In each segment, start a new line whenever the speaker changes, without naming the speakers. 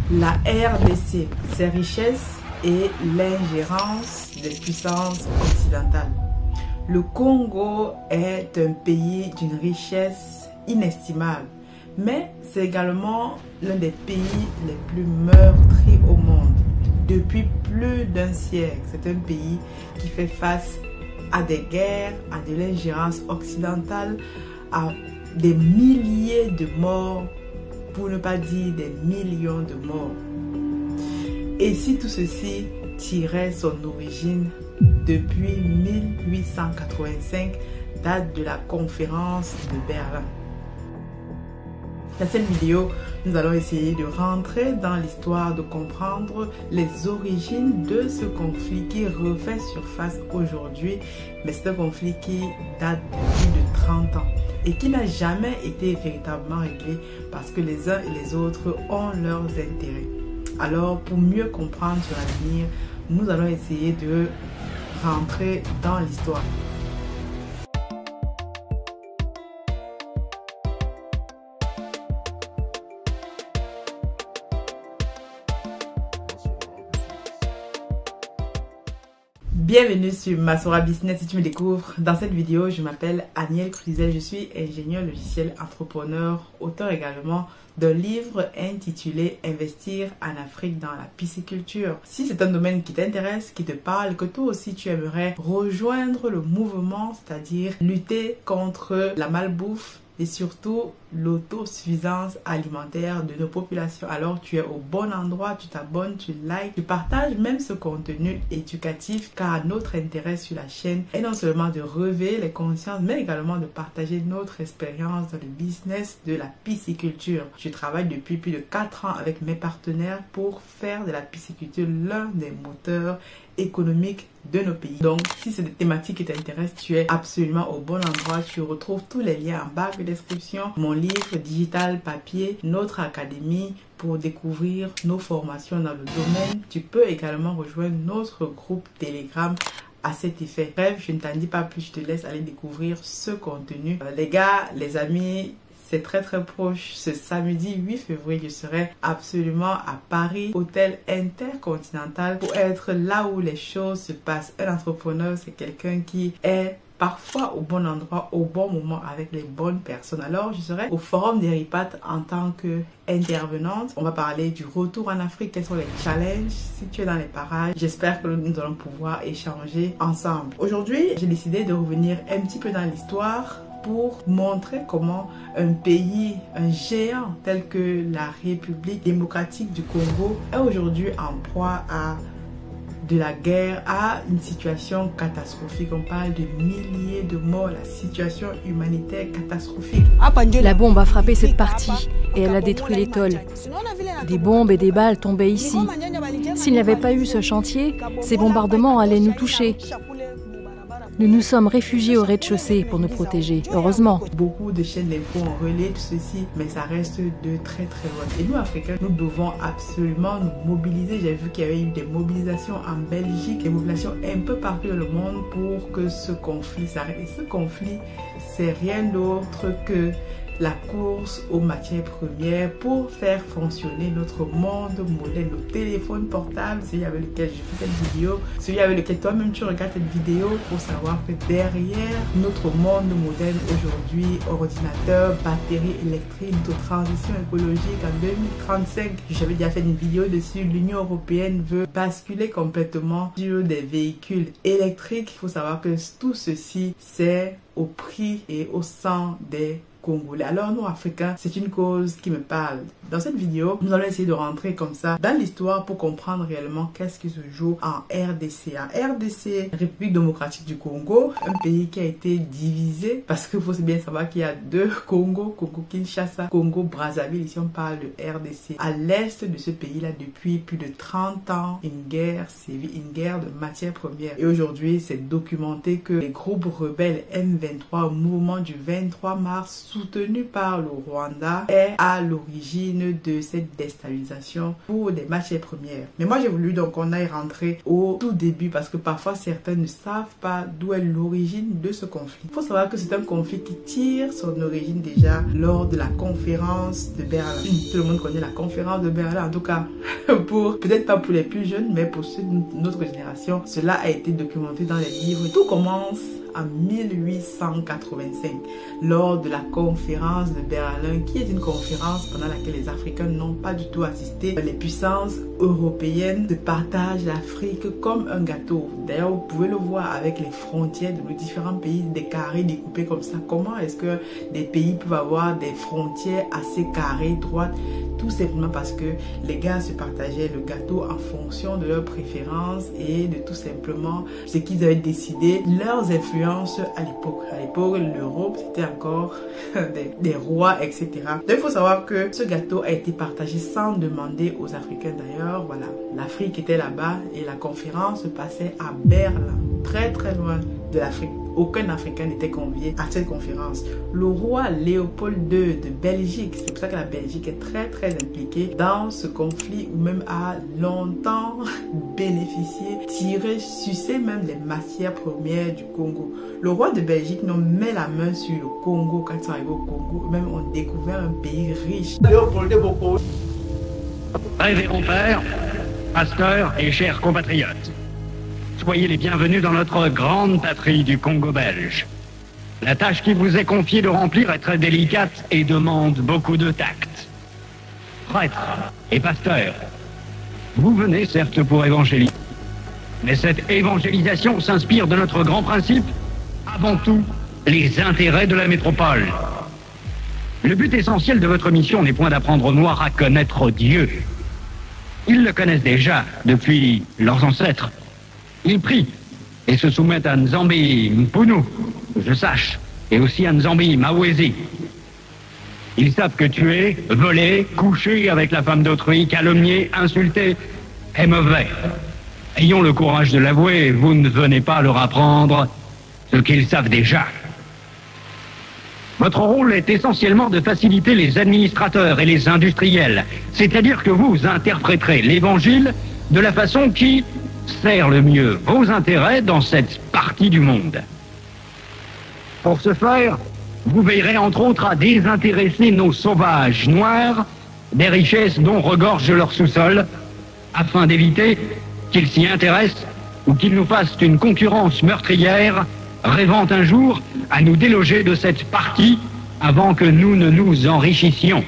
La RDC, ses richesses et l'ingérence des puissances occidentales. Le Congo est un pays d'une richesse inestimable, mais c'est également l'un des pays les plus meurtris au monde. Depuis plus d'un siècle, c'est un pays qui fait face à des guerres, à de l'ingérence occidentale, à des milliers de morts, pour ne pas dire des millions de morts. Et si tout ceci tirait son origine depuis 1885, date de la conférence de Berlin. Dans cette vidéo, nous allons essayer de rentrer dans l'histoire, de comprendre les origines de ce conflit qui refait surface aujourd'hui, mais c'est un conflit qui date de plus de 30 ans et qui n'a jamais été véritablement réglé parce que les uns et les autres ont leurs intérêts. Alors, pour mieux comprendre sur l'avenir, nous allons essayer de rentrer dans l'histoire. Bienvenue sur Masora Business. Si tu me découvres, dans cette vidéo, je m'appelle Aniel Cruzel. Je suis ingénieur logiciel, entrepreneur, auteur également d'un livre intitulé Investir en Afrique dans la pisciculture. Si c'est un domaine qui t'intéresse, qui te parle, que toi aussi tu aimerais rejoindre le mouvement, c'est-à-dire lutter contre la malbouffe et surtout l'autosuffisance alimentaire de nos populations, alors tu es au bon endroit, tu t'abonnes, tu likes, tu partages même ce contenu éducatif, car notre intérêt sur la chaîne est non seulement de réveiller les consciences, mais également de partager notre expérience dans le business de la pisciculture. Je travaille depuis plus de 4 ans avec mes partenaires pour faire de la pisciculture l'un des moteurs économiques de nos pays. Donc, si c'est des thématiques qui t'intéressent, tu es absolument au bon endroit. Tu retrouves tous les liens en bas de description, mon livre digital papier, notre académie pour découvrir nos formations dans le domaine. Tu peux également rejoindre notre groupe Telegram à cet effet. Bref, je ne t'en dis pas plus, je te laisse aller découvrir ce contenu. Les gars, les amis, c'est très proche. Ce samedi 8 février, je serai absolument à Paris, hôtel Intercontinental, pour être là où les choses se passent. Un entrepreneur, c'est quelqu'un qui est parfois au bon endroit, au bon moment, avec les bonnes personnes. Alors, je serai au Forum des Ripat en tant qu'intervenante. On va parler du retour en Afrique, quels sont les challenges si tu es dans les parages. J'espère que nous allons pouvoir échanger ensemble. Aujourd'hui, j'ai décidé de revenir un petit peu dans l'histoire pour montrer comment un pays, un géant tel que la République démocratique du Congo est aujourd'hui en proie à de la guerre, à une situation catastrophique. On parle de milliers de morts, la situation humanitaire catastrophique.
La bombe a frappé cette partie et elle a détruit l'école. Des bombes et des balles tombaient ici. S'il n'y avait pas eu ce chantier, ces bombardements allaient nous toucher. Nous nous sommes réfugiés au rez-de-chaussée pour nous protéger, heureusement.
Beaucoup de chaînes d'infos ont relayé tout ceci, mais ça reste de très loin. Et nous, Africains, nous devons absolument nous mobiliser. J'ai vu qu'il y avait eu des mobilisations en Belgique, des mobilisations un peu partout dans le monde pour que ce conflit s'arrête. Et ce conflit, c'est rien d'autre que la course aux matières premières pour faire fonctionner notre monde moderne, nos téléphones portables, celui avec lequel je fais cette vidéo, celui avec lequel toi-même tu regardes cette vidéo, pour savoir que derrière notre monde moderne aujourd'hui, ordinateur, batterie électrique, notre transition écologique en 2035, j'avais déjà fait une vidéo dessus, l'Union européenne veut basculer complètement sur des véhicules électriques. Il faut savoir que tout ceci, c'est au prix et au sang des Congolais. Alors nous, Africains, c'est une cause qui me parle. Dans cette vidéo, nous allons essayer de rentrer comme ça dans l'histoire pour comprendre réellement qu'est-ce qui se joue en RDC. En RDC, République démocratique du Congo, un pays qui a été divisé parce qu'il faut bien savoir qu'il y a deux Congo, Congo-Kinshasa, Congo-Brazzaville. Ici, on parle de RDC. À l'est de ce pays-là, depuis plus de 30 ans, une guerre sévit, une guerre de matières premières. Et aujourd'hui, c'est documenté que les groupes rebelles M23 au mouvement du 23 mars soutenu par le Rwanda est à l'origine de cette déstabilisation pour des matières premières. Mais moi j'ai voulu donc qu'on aille rentrer au tout début parce que parfois certains ne savent pas d'où est l'origine de ce conflit. Il faut savoir que c'est un conflit qui tire son origine déjà lors de la conférence de Berlin. Tout le monde connaît la conférence de Berlin, en tout cas peut-être pas pour les plus jeunes, mais pour ceux de notre génération, cela a été documenté dans les livres. Tout commence en 1885 lors de la conférence de Berlin, qui est une conférence pendant laquelle les Africains n'ont pas du tout assisté. Les puissances européennes se partagent l'Afrique comme un gâteau. D'ailleurs, vous pouvez le voir avec les frontières de nos différents pays, des carrés découpés comme ça. Comment est-ce que des pays peuvent avoir des frontières assez carrées, droites? Tout simplement parce que les gars se partageaient le gâteau en fonction de leurs préférences et de tout simplement ce qu'ils avaient décidé, leurs influences à l'époque. À l'époque, l'Europe, c'était encore des rois, etc. Donc, il faut savoir que ce gâteau a été partagé sans demander aux Africains d'ailleurs. Voilà, l'Afrique était là-bas et la conférence se passait à Berlin, très très loin de l'Afrique. Aucun Africain n'était convié à cette conférence. Le roi Léopold II de Belgique, c'est pour ça que la Belgique est très très impliquée dans ce conflit, ou même a longtemps bénéficié, tiré, sucé même les matières premières du Congo. Le roi de Belgique nous met la main sur le Congo quand ils sont arrivés au Congo. Même on découvert un pays riche.
Révérend père, pasteur et chers compatriotes, soyez les bienvenus dans notre grande patrie du Congo belge. La tâche qui vous est confiée de remplir est très délicate et demande beaucoup de tact. Prêtres et pasteurs, vous venez certes pour évangéliser, mais cette évangélisation s'inspire de notre grand principe, avant tout, les intérêts de la métropole. Le but essentiel de votre mission n'est point d'apprendre aux Noirs à connaître Dieu. Ils le connaissent déjà depuis leurs ancêtres. Ils prient et se soumettent à Nzambi Mpunu, que je sache, et aussi à Nzambi Mawezi. Ils savent que tuer, voler, coucher avec la femme d'autrui, calomnier, insulter est mauvais. Ayons le courage de l'avouer, vous ne venez pas leur apprendre ce qu'ils savent déjà. Votre rôle est essentiellement de faciliter les administrateurs et les industriels, c'est-à-dire que vous interpréterez l'évangile de la façon qui sert le mieux vos intérêts dans cette partie du monde. Pour ce faire, vous veillerez entre autres à désintéresser nos sauvages noirs des richesses dont regorge leur sous-sol, afin d'éviter qu'ils s'y intéressent ou qu'ils nous fassent une concurrence meurtrière, rêvant un jour à nous déloger de cette partie avant que nous ne nous enrichissions.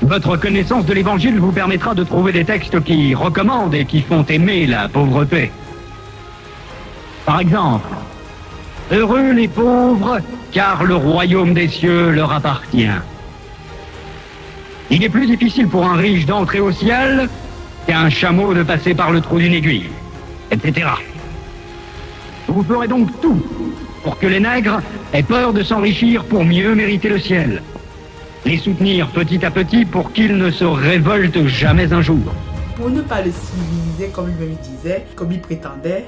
Votre connaissance de l'Évangile vous permettra de trouver des textes qui recommandent et qui font aimer la pauvreté. Par exemple, « Heureux les pauvres, car le royaume des cieux leur appartient. » Il est plus difficile pour un riche d'entrer au ciel qu'à un chameau de passer par le trou d'une aiguille, etc. Vous ferez donc tout pour que les nègres aient peur de s'enrichir pour mieux mériter le ciel. Les soutenir petit à petit pour qu'ils ne se révoltent jamais un jour.
Pour ne pas le civiliser comme lui-même disait, comme il prétendait,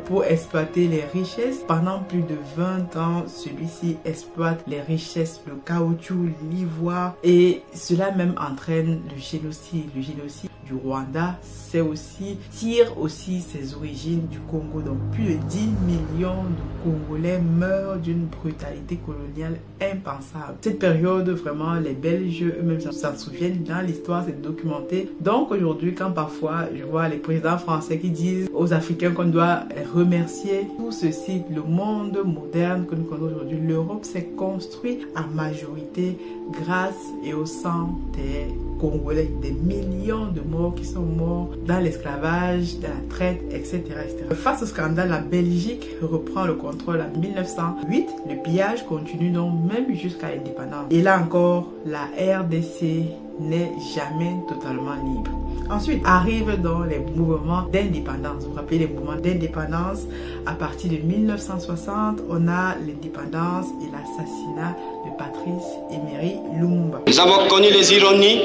pour exploiter les richesses. Pendant plus de 20 ans, celui-ci exploite les richesses, le caoutchouc, l'ivoire, et cela même entraîne le génocide. Le génocide du Rwanda, c'est aussi, tire aussi ses origines du Congo. Donc plus de 10 millions de Congolais meurent d'une brutalité coloniale impensable. Cette période, vraiment, les Belges eux-mêmes s'en souviennent, dans l'histoire, c'est documenté. Donc aujourd'hui, quand parfois je vois les présidents français qui disent aux Africains qu'on doit remercier tout ceci, le monde moderne que nous connaissons aujourd'hui, l'Europe s'est construite en majorité grâce et au sang des Congolais, des millions de morts qui sont morts dans l'esclavage, dans la traite, etc., etc. Face au scandale, la Belgique reprend le contrôle en 1908. Le pillage continue donc même jusqu'à l'indépendance. Et là encore, la RDC n'est jamais totalement libre. Ensuite, arrivent dans les mouvements d'indépendance. Vous vous rappelez les mouvements d'indépendance? À partir de 1960, on a l'indépendance et l'assassinat de Patrice Emery Lumumba.
Nous avons connu les ironies,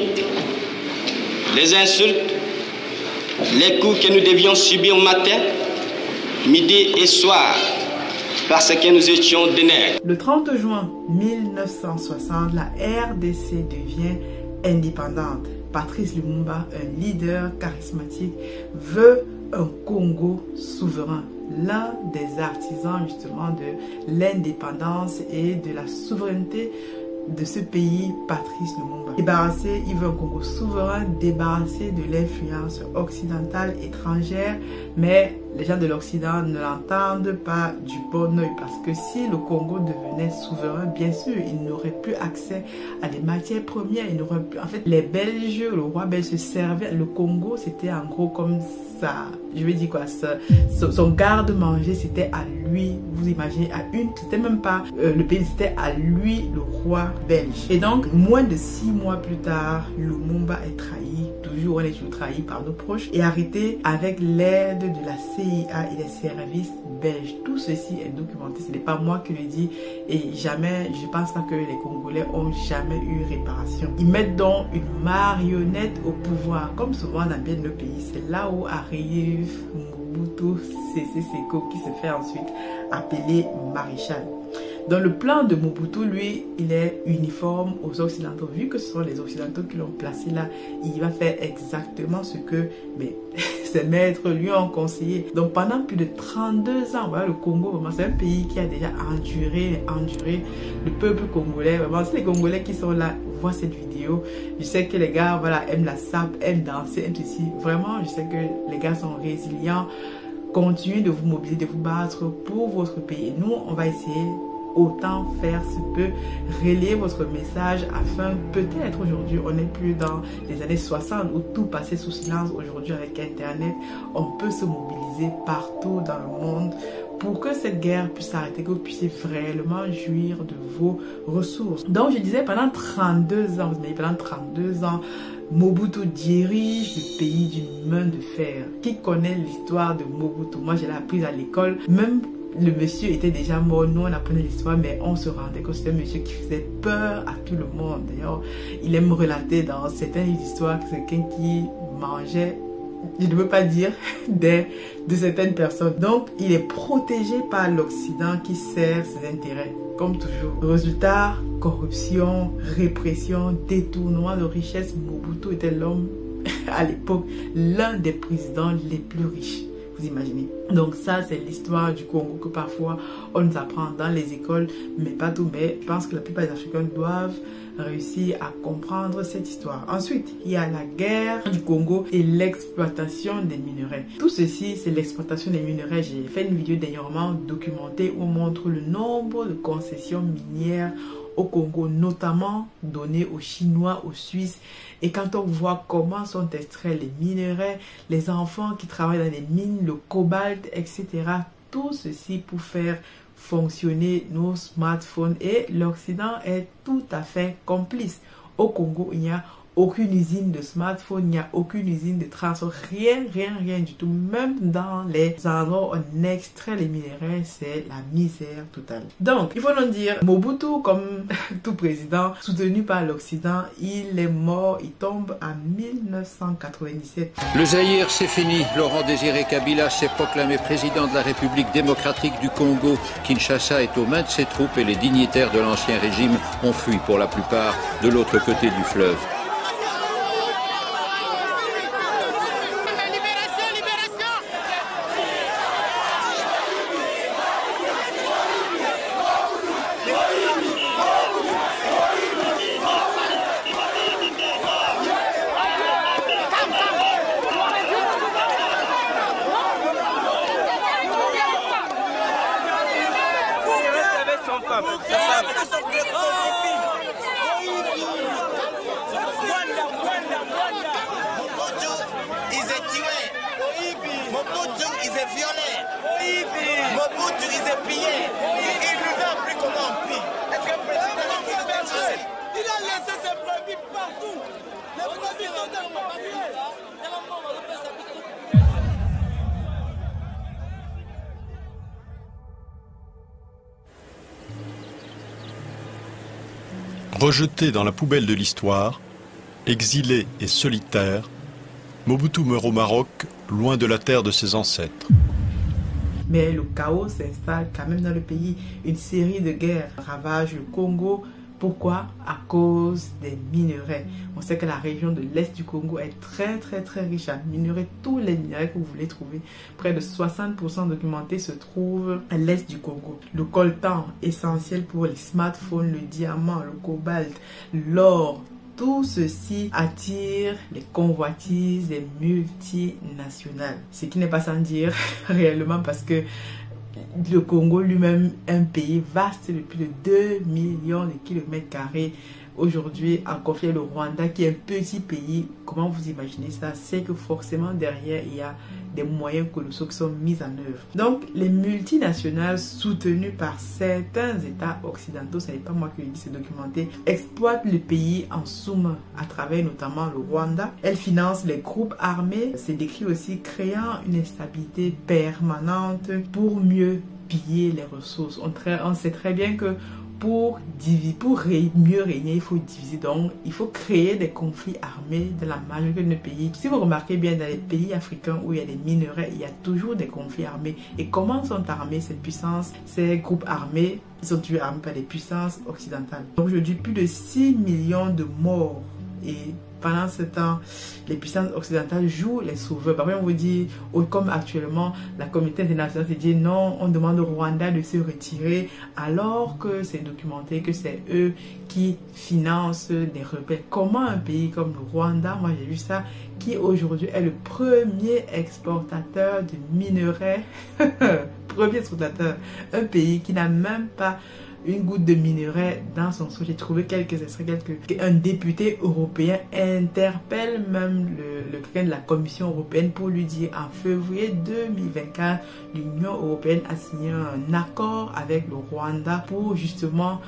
les insultes, les coups que nous devions subir matin, midi et soir parce que nous étions des nègres.
Le 30 juin 1960, la RDC devient indépendante. Patrice Lumumba, un leader charismatique, veut un Congo souverain. L'un des artisans justement de l'indépendance et de la souveraineté de ce pays, Patrice Lumumba. Débarrassé, il veut un Congo souverain, débarrassé de l'influence occidentale étrangère, mais les gens de l'Occident ne l'entendent pas du bon oeil parce que si le Congo devenait souverain, bien sûr, il n'aurait plus accès à des matières premières, il n'aurait plus... En fait, les Belges, le roi belge se servait, le Congo, c'était en gros comme ça, je vais dire quoi, son garde-manger, c'était à lui, vous imaginez, c'était même pas le pays, c'était à lui, le roi belge. Et donc, moins de 6 mois plus tard, Lumumba est trahi, toujours, on est toujours trahi par nos proches, et arrêté avec l'aide de la CIA et des services belges. Tout ceci est documenté, ce n'est pas moi qui le dis, et jamais, je pense pas que les Congolais ont jamais eu réparation. Ils mettent donc une marionnette au pouvoir, comme souvent dans bien de nos pays. C'est là où arrive Mobutu Sese Seko qui se fait ensuite appeler maréchal. Dans le plan de Mobutu, lui, il est uniforme aux Occidentaux. Vu que ce sont les Occidentaux qui l'ont placé là, il va faire exactement ce que ses maîtres lui ont conseillé. Donc pendant plus de 32 ans, voilà, le Congo, c'est un pays qui a déjà enduré le peuple congolais. Vraiment, c'est les Congolais qui sont là, voient cette vidéo. Je sais que les gars, voilà, aiment la sape, aiment danser, aiment ceci. Vraiment, je sais que les gars sont résilients. Continuez de vous mobiliser, de vous battre pour votre pays. Et nous, on va essayer autant faire ce peut, relayer votre message afin peut-être aujourd'hui, on n'est plus dans les années 60 où tout passait sous silence. Aujourd'hui avec Internet, on peut se mobiliser partout dans le monde pour que cette guerre puisse s'arrêter, que vous puissiez réellement jouir de vos ressources. Donc je disais pendant 32 ans, vous voyez, pendant 32 ans, Mobutu dirige le pays d'une main de fer. Qui connaît l'histoire de Mobutu? Moi je l'ai apprise à l'école, même le monsieur était déjà mort, nous on apprenait l'histoire, mais on se rendait compte que c'était un monsieur qui faisait peur à tout le monde. D'ailleurs, il aime relater dans certaines histoires que c'est quelqu'un qui mangeait, je ne veux pas dire, de certaines personnes. Donc, il est protégé par l'Occident qui sert ses intérêts, comme toujours. Résultat, corruption, répression, détournement de richesse. Mobutu était l'homme, à l'époque, l'un des présidents les plus riches. Vous imaginez. Donc ça, c'est l'histoire du Congo que parfois on nous apprend dans les écoles, mais pas tout. Mais je pense que la plupart des Africains doivent réussir à comprendre cette histoire. Ensuite, il y a la guerre du Congo et l'exploitation des minerais. Tout ceci, c'est l'exploitation des minerais. J'ai fait une vidéo dernièrement documentée où on montre le nombre de concessions minières au Congo, notamment données aux Chinois, aux Suisses. Et quand on voit comment sont extraits les minerais, les enfants qui travaillent dans les mines, le cobalt, etc. Tout ceci pour faire fonctionner nos smartphones. Et l'Occident est tout à fait complice. Au Congo, il n'y a aucune usine de smartphone, il n'y a aucune usine de transport, rien du tout. Même dans les endroits où on extrait les minéraux, c'est la misère totale. Donc, il faut nous dire, Mobutu, comme tout président, soutenu par l'Occident, il est mort, il tombe en 1997.
Le Zaïre, c'est fini. Laurent Désiré Kabila s'est proclamé président de la République démocratique du Congo. Kinshasa est aux mains de ses troupes et les dignitaires de l'ancien régime ont fui pour la plupart de l'autre côté du fleuve.
Rejeté dans la poubelle de l'histoire, exilé et solitaire, Mobutu meurt au Maroc, loin de la terre de ses ancêtres.
Mais le chaos s'installe quand même dans le pays. Une série de guerres ravage le Congo. Pourquoi? À cause des minerais. On sait que la région de l'Est du Congo est très riche en minerais. Tous les minerais que vous voulez trouver, près de 60% documentés, se trouvent à l'Est du Congo. Le coltan, essentiel pour les smartphones, le diamant, le cobalt, l'or, tout ceci attire les convoitises des multinationales. Ce qui n'est pas sans dire réellement, parce que le Congo lui-même, un pays vaste de plus de 2 millions de kilomètres carrés. Aujourd'hui, a confié le Rwanda, qui est un petit pays. Comment vous imaginez ça? C'est que forcément derrière, il y a des moyens colossaux qui sont mis en œuvre. Donc, les multinationales soutenues par certains États occidentaux, ce n'est pas moi qui le dis, c'est documenté, exploitent le pays en sous-main à travers notamment le Rwanda. Elles financent les groupes armés. C'est décrit aussi créant une instabilité permanente pour mieux piller les ressources. On sait très bien que pour mieux régner, il faut diviser. Donc, il faut créer des conflits armés dans la majorité de nos pays. Si vous remarquez bien, dans les pays africains où il y a des minerais, il y a toujours des conflits armés. Et comment sont armés ces puissances, ces groupes armés? Ils sont toujours armés par les puissances occidentales. Donc, aujourd'hui, plus de 6 millions de morts. Et pendant ce temps, les puissances occidentales jouent les sauveurs. Parfois, on vous dit, comme actuellement, la communauté internationale se dit non, on demande au Rwanda de se retirer, alors que c'est documenté que c'est eux qui financent des rebelles. Comment un pays comme le Rwanda, moi j'ai vu ça, qui aujourd'hui est le premier exportateur de minerais, premier exportateur, un pays qui n'a même pas une goutte de minerai dans son sol. J'ai trouvé quelques extraits, un député européen interpelle même le quelqu'un de la Commission européenne pour lui dire en février 2024, l'Union européenne a signé un accord avec le Rwanda pour justement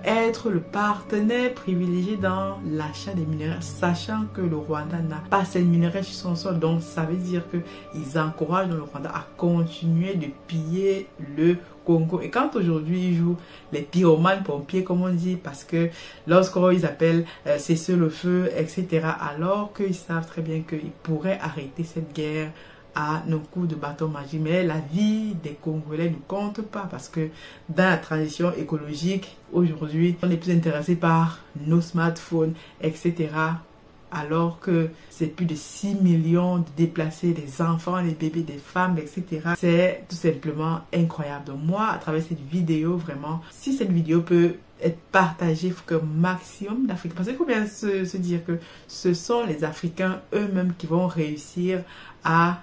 être le partenaire privilégié dans l'achat des minerais, sachant que le Rwanda n'a pas ces minerais sur son sol. Donc ça veut dire qu'ils encouragent le Rwanda à continuer de piller le Congo. Et quand aujourd'hui ils jouent les pyromanes pompiers, comme on dit, parce que lorsqu'ils appellent cesser le feu, etc., alors qu'ils savent très bien qu'ils pourraient arrêter cette guerre à nos coups de bâton magique. Mais la vie des Congolais ne compte pas, parce que dans la transition écologique, aujourd'hui, on est plus intéressé par nos smartphones, etc., alors que c'est plus de 6 millions de déplacés, des enfants, des bébés, des femmes, etc. C'est tout simplement incroyable. Donc moi, à travers cette vidéo, vraiment, si cette vidéo peut être partagée, il faut qu'un maximum d'Africains, parce qu'il faut bien se dire que ce sont les Africains eux-mêmes qui vont réussir à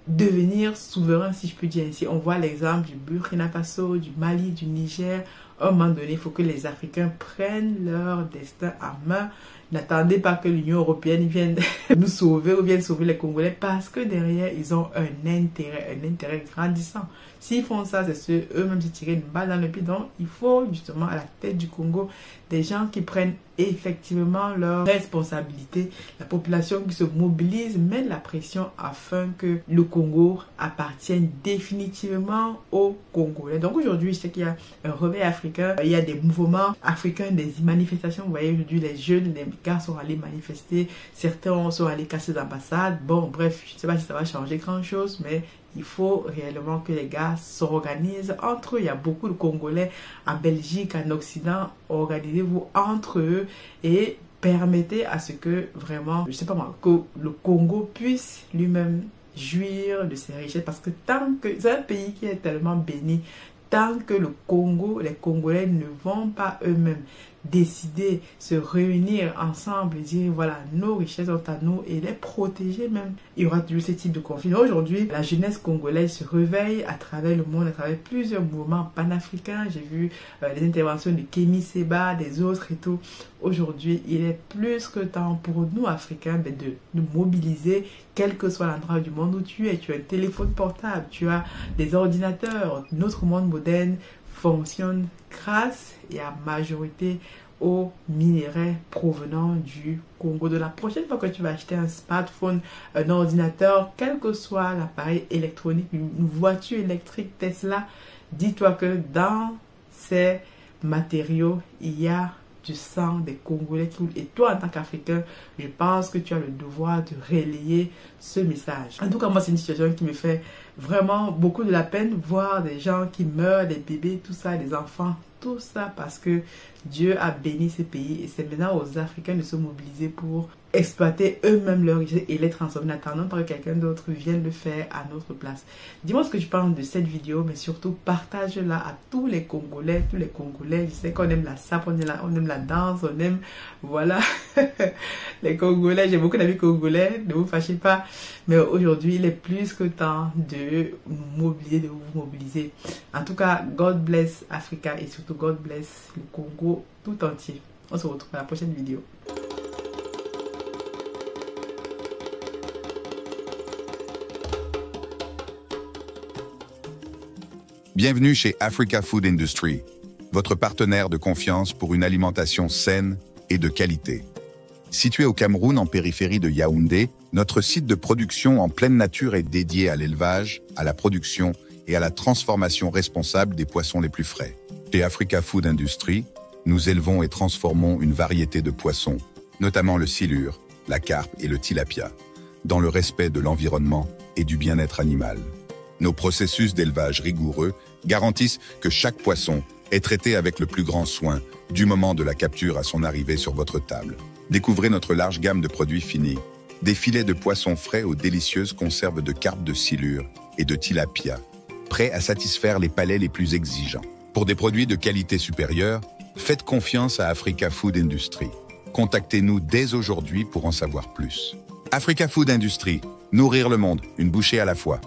devenir souverains, si je peux dire ainsi. On voit l'exemple du Burkina Faso, du Mali, du Niger. À un moment donné, il faut que les Africains prennent leur destin en main. N'attendez pas que l'Union européenne vienne nous sauver ou vienne sauver les Congolais, parce que derrière, ils ont un intérêt grandissant. S'ils font ça, c'est eux-mêmes se tirer une balle dans le pied. Donc, il faut justement à la tête du Congo des gens qui prennent effectivement leurs responsabilités, la population qui se mobilise, met la pression afin que le Congo appartienne définitivement aux Congolais. Donc aujourd'hui, je sais qu'il y a un réveil africain, il y a des mouvements africains, des manifestations. Vous voyez aujourd'hui, les jeunes, les gars sont allés manifester, certains sont allés casser des ambassades. Bon, bref, je ne sais pas si ça va changer grand-chose, mais il faut réellement que les gars s'organisent entre eux. Il y a beaucoup de Congolais en Belgique, en Occident. Organisez-vous entre eux et permettez à ce que vraiment, je sais pas moi, que le Congo puisse lui-même jouir de ses richesses. Parce que tant que c'est un pays qui est tellement béni, tant que le Congo, les Congolais ne vont pas eux-mêmes décider, se réunir ensemble et dire voilà, nos richesses sont à nous et les protéger même, il y aura toujours ce type de conflit. Aujourd'hui, la jeunesse congolaise se réveille à travers le monde, à travers plusieurs mouvements panafricains. J'ai vu les interventions de Kémy Séba, des autres et tout. Aujourd'hui, il est plus que temps pour nous Africains de nous mobiliser, quel que soit l'endroit du monde où tu es. Tu as un téléphone portable, tu as des ordinateurs. Notre monde moderne fonctionne grâce et à majorité aux minerais provenant du Congo. De la prochaine fois que tu vas acheter un smartphone, un ordinateur, quel que soit l'appareil électronique, une voiture électrique Tesla, dis-toi que dans ces matériaux, il y a du sang des Congolais qui coule. Et toi, en tant qu'Africain, je pense que tu as le devoir de relayer ce message. En tout cas, moi, c'est une situation qui me fait vraiment beaucoup de la peine, voir des gens qui meurent, des bébés, tout ça, des enfants, tout ça parce que Dieu a béni ce pays et c'est maintenant aux Africains de se mobiliser pour exploiter eux-mêmes leur richesse et les transformer. N'attendons pas que quelqu'un d'autre vienne le faire à notre place. Dis-moi ce que tu penses de cette vidéo, mais surtout partage-la à tous les Congolais, Je sais qu'on aime la sape, on aime la danse, on aime, voilà, les Congolais. J'ai beaucoup d'amis congolais, ne vous fâchez pas, mais aujourd'hui, il est plus que temps de vous mobiliser. En tout cas, God bless Africa et surtout God bless le Congo tout entier. On se retrouve à la prochaine vidéo.
Bienvenue chez Africa Food Industry, votre partenaire de confiance pour une alimentation saine et de qualité. Situé au Cameroun en périphérie de Yaoundé, notre site de production en pleine nature est dédié à l'élevage, à la production et à la transformation responsable des poissons les plus frais. Chez Africa Food Industry, nous élevons et transformons une variété de poissons, notamment le silure, la carpe et le tilapia, dans le respect de l'environnement et du bien-être animal. Nos processus d'élevage rigoureux garantissent que chaque poisson est traité avec le plus grand soin, du moment de la capture à son arrivée sur votre table. Découvrez notre large gamme de produits finis, des filets de poissons frais aux délicieuses conserves de carpe de silure et de tilapia, prêts à satisfaire les palais les plus exigeants. Pour des produits de qualité supérieure, faites confiance à Africa Food Industry. Contactez-nous dès aujourd'hui pour en savoir plus. Africa Food Industry, nourrir le monde, une bouchée à la fois.